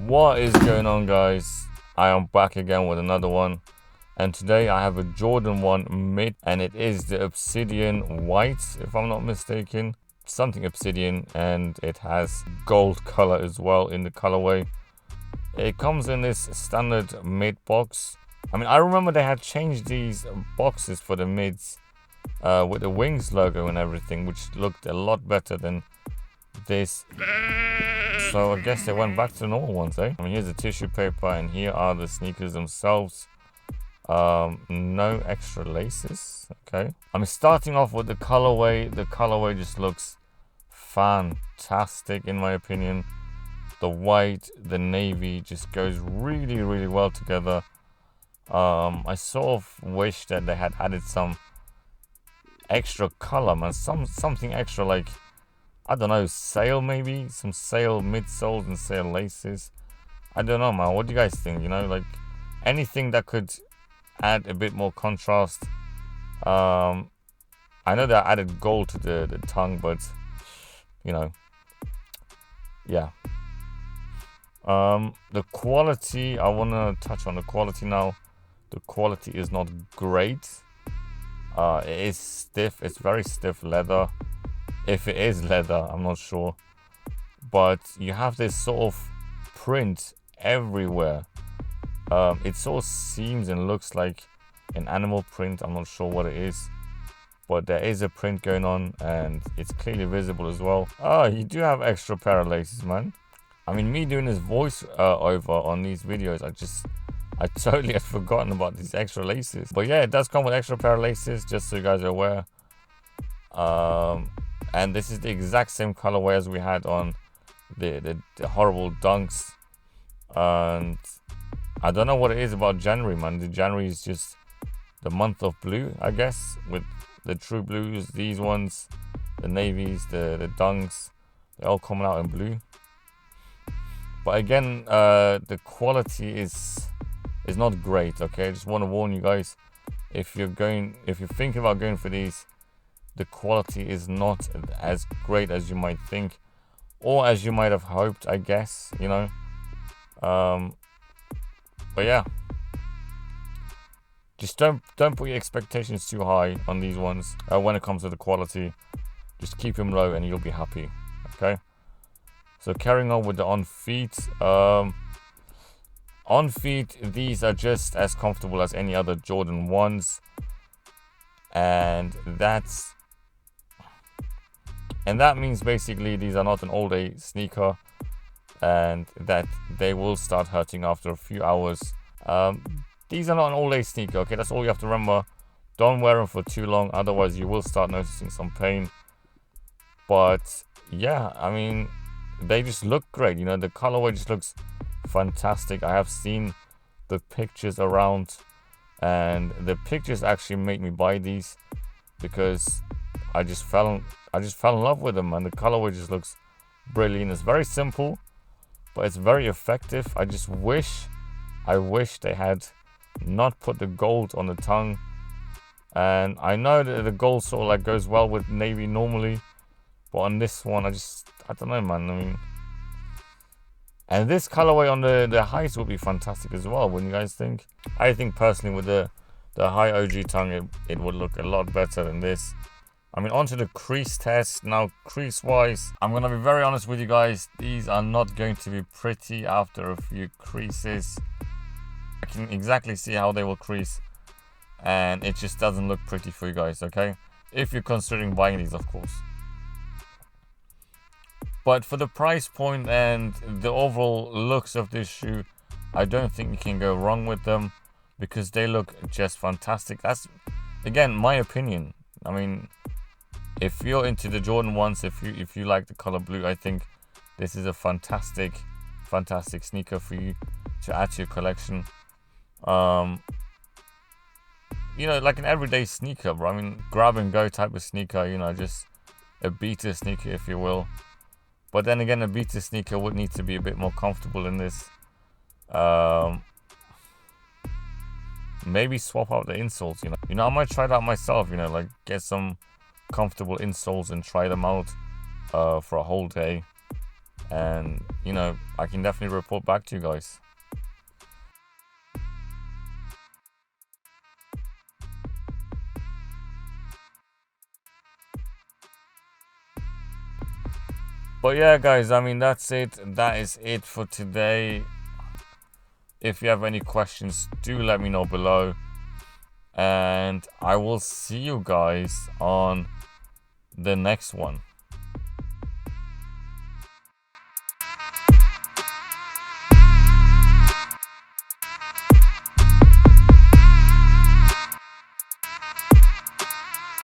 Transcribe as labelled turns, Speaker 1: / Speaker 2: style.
Speaker 1: What is going on, guys? I am back again with another one, and today I have a Jordan 1 mid, and it is the Obsidian white, if I'm not mistaken. Something Obsidian, and it has gold color as well in the colorway. It comes in this standard mid box. I mean, I remember they had changed these boxes for the mids with the Wings logo and everything, which looked a lot better than this. So I guess they went back to the normal ones, eh? I mean, here's the tissue paper, and here are the sneakers themselves. No extra laces, okay. I mean, starting off with the colorway just looks fantastic in my opinion. The white, the navy just goes really, really well together. I sort of wish that they had added some extra color, man. Something extra, like, I don't know, sail maybe? Some sail midsoles and sail laces. I don't know, man. What do you guys think? You know, like, anything that could add a bit more contrast. I know they added gold to the tongue, but, you know, yeah. The quality, I want to touch on the quality now. The quality is not great. It is stiff. It's very stiff leather. If it is leather, I'm not sure. But you have this sort of print everywhere. It sort of seems and looks like an animal print. I'm not sure what it is. But there is a print going on, and it's clearly visible as well. Oh, you do have extra pair of laces, man. I mean, me doing this voice over on these videos, I totally had forgotten about these extra laces. But yeah, it does come with extra pair of laces, just so you guys are aware. And this is the exact same colorway as we had on the horrible dunks. And I don't know what it is about January, man. The January is just the month of blue, I guess, with the true blues, these ones, the navies, the dunks, they're all coming out in blue. But again, the quality is not great, okay? I just want to warn you guys, if you're thinking about going for these, the quality is not as great as you might think, or as you might have hoped, I guess, you know. But yeah, just don't put your expectations too high on these ones when it comes to the quality. Just keep them low and you'll be happy, okay? So carrying on with the on feet. On feet, these are just as comfortable as any other Jordan 1s, and that means basically these are not an all-day sneaker, and that they will start hurting after a few hours. These are not an all-day sneaker, okay? That's all you have to remember. Don't wear them for too long, otherwise you will start noticing some pain. But yeah, I mean, they just look great. You know, the colorway just looks fantastic. I have seen the pictures around, and the pictures actually made me buy these because I just fell in love with them, and the colorway just looks brilliant. It's very simple, but it's very effective. I wish they had not put the gold on the tongue. And I know that the gold sort of like goes well with navy normally, but on this one, I don't know, man. I mean, and this colorway on the highs would be fantastic as well. Wouldn't you guys think? I think personally with the high OG tongue, it would look a lot better than this. I mean, onto the crease test. Now, crease-wise, I'm going to be very honest with you guys. These are not going to be pretty after a few creases. I can exactly see how they will crease, and it just doesn't look pretty for you guys, okay? If you're considering buying these, of course. But for the price point and the overall looks of this shoe, I don't think you can go wrong with them, because they look just fantastic. That's, again, my opinion. I mean, if you're into the Jordan 1s, if you like the color blue, I think this is a fantastic sneaker for you to add to your collection. You know, like an everyday sneaker, bro. I mean, grab and go type of sneaker, you know, just a beater sneaker, if you will. But then again, a beater sneaker would need to be a bit more comfortable in this. Maybe swap out the insoles, you know. You know, I might try that myself, you know, like get some comfortable insoles and try them out for a whole day. and you know, I can definitely report back to you guys. But yeah, guys, I mean, that's it. That is it for today. If you have any questions, do let me know below. And I will see you guys on the next one.